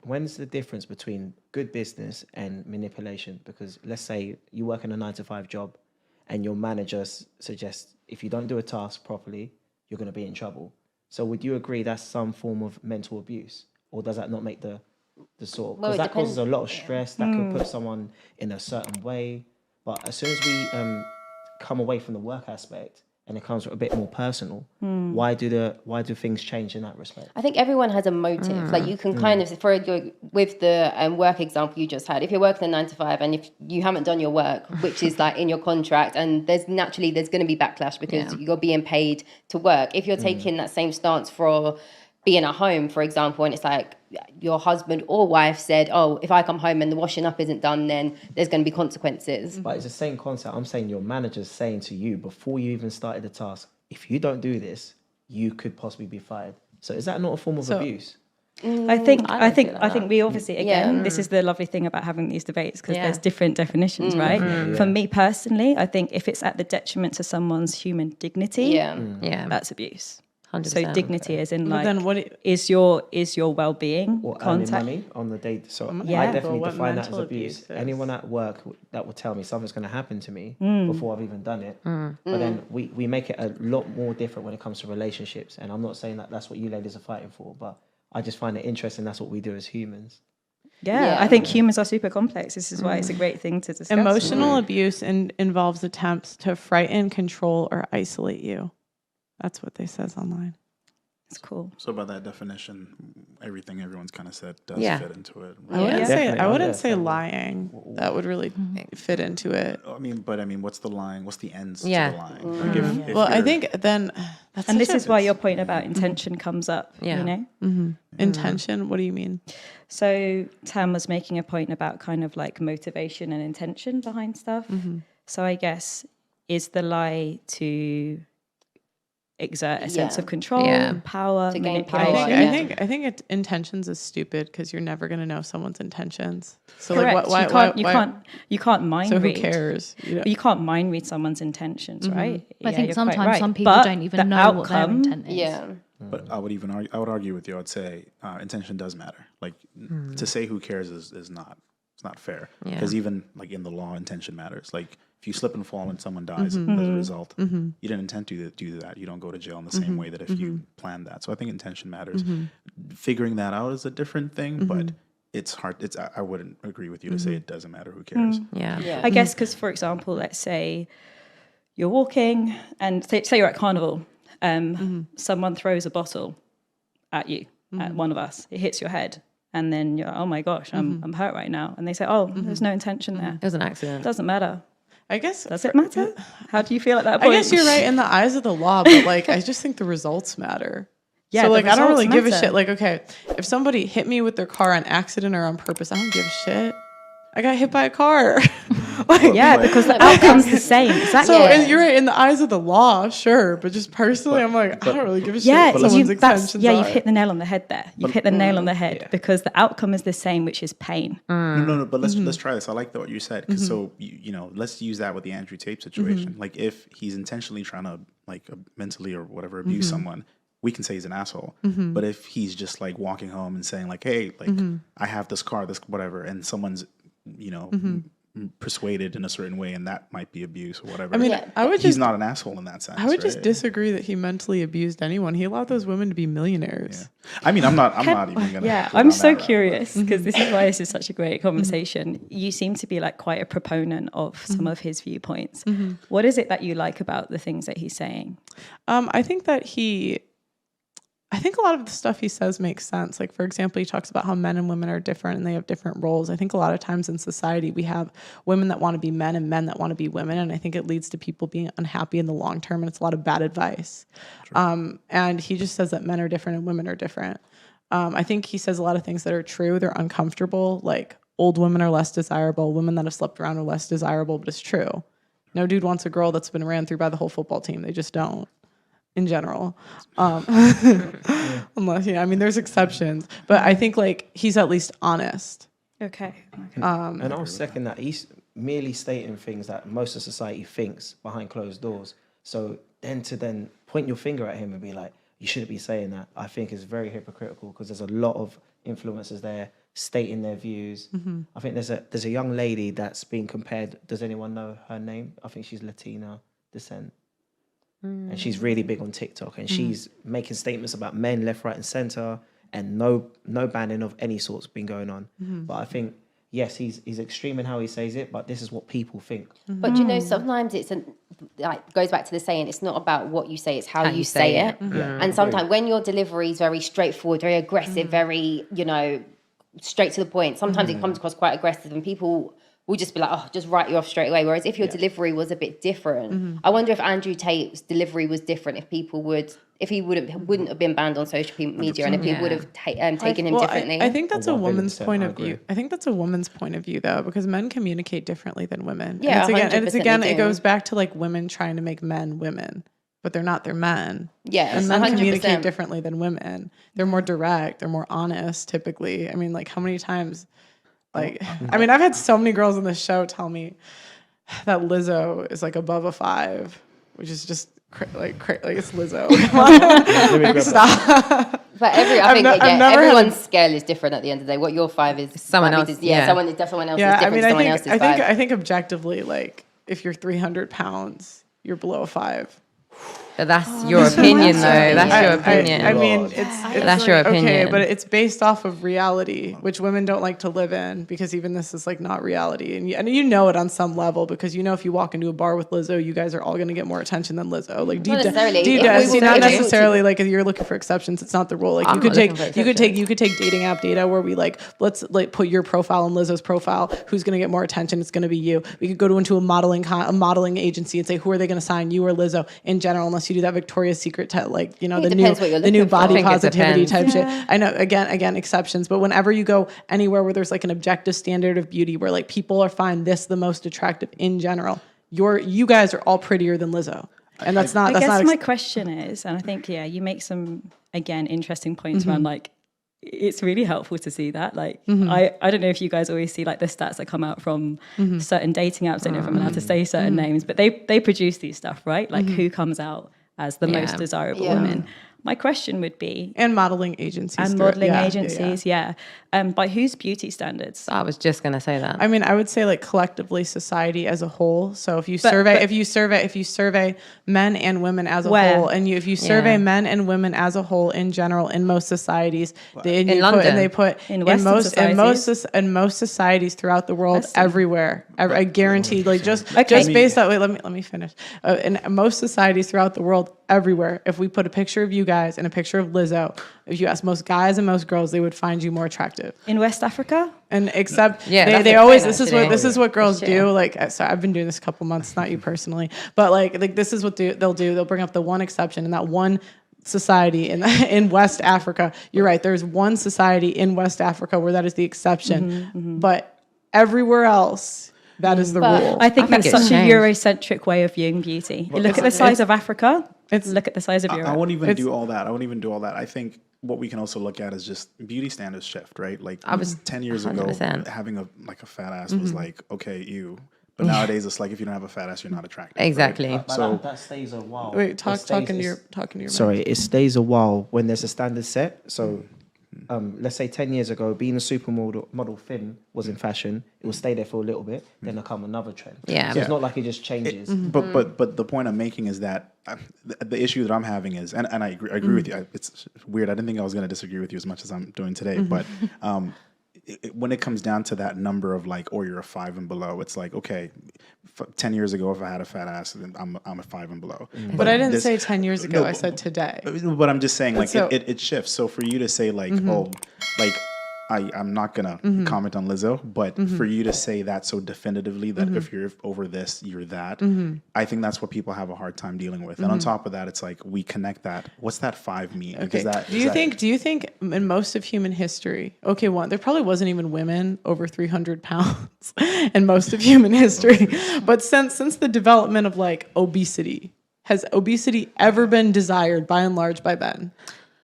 when's the difference between good business and manipulation? Because let's say you work in a 9 to 5 job and your manager suggests if you don't do a task properly, you're going to be in trouble. So would you agree that's some form of mental abuse? Or does that not make the sort? Because that causes a lot of stress. That could put someone in a certain way. But as soon as we come away from the work aspect and it comes a bit more personal, why do things change in that respect? I think everyone has a motive. Like you can kind of, with the work example you just had, if you're working a 9 to 5 and if you haven't done your work, which is like in your contract, and there's going to be backlash because you're being paid to work. If you're taking that same stance for being at home, for example, and it's like your husband or wife said, oh, if I come home and the washing up isn't done, then there's going to be consequences. But it's the same concept. I'm saying your manager's saying to you before you even started the task, if you don't do this, you could possibly be fired. So is that not a form of abuse? I think we obviously, again, this is the lovely thing about having these debates, because there's different definitions, right? Yeah. For me personally, I think if it's at the detriment to someone's human dignity, that's abuse. 100%. So dignity is in like, then is your well-being or contact earning money on the day. So I definitely define that as abuse. Anyone at work that will tell me something's going to happen to me before I've even done it. But then we make it a lot more different when it comes to relationships. And I'm not saying that that's what you ladies are fighting for, but I just find it interesting. That's what we do as humans. Yeah, I think humans are super complex. This is why it's a great thing to discuss. Emotional abuse involves attempts to frighten, control, or isolate you. That's what they says online. It's cool. So by that definition, everything everyone's kind of said does fit into it. Right? I wouldn't say lying. That would really fit into it. I mean, what's the lying? What's the ends to the lying? Like if I think then that's and this is why your point about intention comes up. You know, intention. What do you mean? So Tam was making a point about kind of like motivation and intention behind stuff. So I guess is the lie to exert a sense of control, power, to gain manipulation. power. I think intentions is stupid because you're never going to know someone's intentions. So correct. like, you can't mind so read. Who cares? You can't mind read someone's intentions, right? I think sometimes some people don't even know what their intent is. Yeah. But I would argue with you. I'd say intention does matter. Like to say who cares is not. It's not fair because even like in the law, intention matters. Like if you slip and fall and someone dies as a result, you didn't intend to do that. You don't go to jail in the same way that if you planned that. So I think intention matters. Figuring that out is a different thing, but it's hard. I wouldn't agree with you to say it doesn't matter. Who cares? I guess because, for example, let's say you're walking and say you're at carnival, someone throws a bottle at you, at one of us. It hits your head. And then you're, oh my gosh, I'm hurt right now. And they say, oh, there's no intention there. It was an accident. Doesn't matter. I guess. Does it matter? How do you feel at that point? I guess you're right in the eyes of the law, but like, I just think the results matter. Yeah. So like, I don't really give a shit. Like, okay, if somebody hit me with their car on accident or on purpose, I don't give a shit. I got hit by a car. Because the outcome's the same. Exactly. So you're right, in the eyes of the law, sure, but just personally, I'm like, I don't really give a shit what someone's intentions are. You've hit the nail on the head there. You've hit the nail on the head because the outcome is the same, which is pain. No, but let's try this. I like what you said. Cause so, let's use that with the Andrew Tate situation. Like if he's intentionally trying to like mentally or whatever abuse someone, we can say he's an asshole. But if he's just like walking home and saying like, hey, like I have this car, this whatever, and someone's persuaded in a certain way, and that might be abuse or whatever. I mean, he's not an asshole in that sense. I would just disagree that he mentally abused anyone. He allowed those women to be millionaires. I mean, I'm not even gonna. Yeah, I'm so curious because this is why this is such a great conversation. You seem to be like quite a proponent of some of his viewpoints. What is it that you like about the things that he's saying? I think that I think a lot of the stuff he says makes sense. Like, for example, he talks about how men and women are different and they have different roles. I think a lot of times in society, we have women that want to be men and men that want to be women. And I think it leads to people being unhappy in the long term. And it's a lot of bad advice. And he just says that men are different and women are different. I think he says a lot of things that are true. They're uncomfortable. Like old women are less desirable. Women that have slept around are less desirable, but it's true. No dude wants a girl that's been ran through by the whole football team. They just don't. In general, unless I mean, there's exceptions, but I think like he's at least honest. Okay. And I'll second that. He's merely stating things that most of society thinks behind closed doors. So then point your finger at him and be like, you shouldn't be saying that. I think is very hypocritical because there's a lot of influencers there stating their views. I think there's a young lady that's being compared. Does anyone know her name? I think she's Latina descent. And she's really big on TikTok, and she's making statements about men left, right, and center, and no banning of any sort's been going on. But I think, yes, he's extreme in how he says it, but this is what people think. But you know, sometimes it's goes back to the saying, it's not about what you say, it's how you say it. And sometimes when your delivery is very straightforward, very aggressive, very, you know, straight to the point, sometimes it comes across quite aggressive, and people will just be like, oh, just write you off straight away. Whereas if your delivery was a bit different, I wonder if Andrew Tate's delivery was different, if he wouldn't have been banned on social media, and if he would have taken him differently. I think that's a woman's point of view. I think that's a woman's point of view, though, because men communicate differently than women. Yeah, and it's again, it goes back to like women trying to make men women, but they're not. They're men. Yeah, and men 100%. communicate differently than women. They're more direct. They're more honest. Typically, I mean, like how many times? Like, I mean, I've had so many girls on this show tell me that Lizzo is like above a 5, which is just like it's Lizzo. Like, stop. But everyone's scale is different at the end of the day. What your 5 is, someone else. Someone else is different. Someone else's 5. I think objectively, like if you're 300 pounds, you're below a 5. But that's your opinion, though. That's your opinion. I mean, that's your opinion. Okay, but it's based off of reality, which women don't like to live in, because even this is like not reality, and you know it on some level, because you know if you walk into a bar with Lizzo, you guys are all going to get more attention than Lizzo. Like not necessarily like if you're looking for exceptions, it's not the rule. Like you could take dating app data where we like let's like put your profile and Lizzo's profile. Who's going to get more attention? It's going to be you. We could go into a modeling agency and say who are they going to sign, you or Lizzo? In general, unless you do that Victoria's Secret like, you know, the new body positivity type shit. I know again exceptions, but whenever you go anywhere where there's like an objective standard of beauty where like people are find this the most attractive in general, you guys are all prettier than Lizzo. And that's not my question is, and I think you make some again interesting points around like it's really helpful to see that. Like I don't know if you guys always see like the stats that come out from certain dating apps. I don't know if I'm allowed to say certain names, but they produce these stuff, right? Like who comes out as the most desirable women. My question would be... And modeling agencies. By whose beauty standards? I was just going to say that. I mean, I would say like collectively society as a whole. So if you survey men and women as a whole, and if you survey men and women as a whole in general in most societies, in most societies throughout the world, everywhere. I guarantee, like just based that way. Let me finish. In most societies throughout the world, everywhere, if we put a picture of you guys and a picture of Lizzo, if you ask most guys and most girls, they would find you more attractive. In West Africa? And except they always this is what girls do. Like, sorry, I've been doing this a couple months, not you personally, but like this is what they'll do. They'll bring up the one exception, and that one society in West Africa. You're right. There's one society in West Africa where that is the exception, but everywhere else, that is the rule. I think that's such a Eurocentric way of viewing beauty. You look at the size of Africa. Look at the size of Europe. I won't even do all that. I think what we can also look at is just beauty standards shift, right? Like I was 10 years 100%. Ago, having a fat ass was like, okay, ew. But nowadays it's like if you don't have a fat ass, you're not attractive. Exactly. Right? So that stays a while. Wait, talking to your. Sorry, it stays a while when there's a standard set. So. Let's say 10 years ago, being a supermodel thin was in fashion. It will stay there for a little bit, then there'll come another trend. Yeah. So it's not like it just changes. But the point I'm making is that the issue that I'm having is, and I agree with you. It's weird. I didn't think I was going to disagree with you as much as I'm doing today. But when it comes down to that number of like, or you're a 5 and below, it's like, okay, 10 years ago, if I had a fat ass, then I'm a 5 and below. But I didn't say 10 years ago. I said today. But I'm just saying, like, it shifts. So for you to say, like, I'm not going to comment on Lizzo, but for you to say that so definitively that if you're over this, you're that, I think that's what people have a hard time dealing with. And on top of that, it's like we connect that. What's that 5 mean? Okay. Do you think in most of human history, there probably wasn't even women over 300 pounds in most of human history. But since the development of like obesity, has obesity ever been desired by and large by men?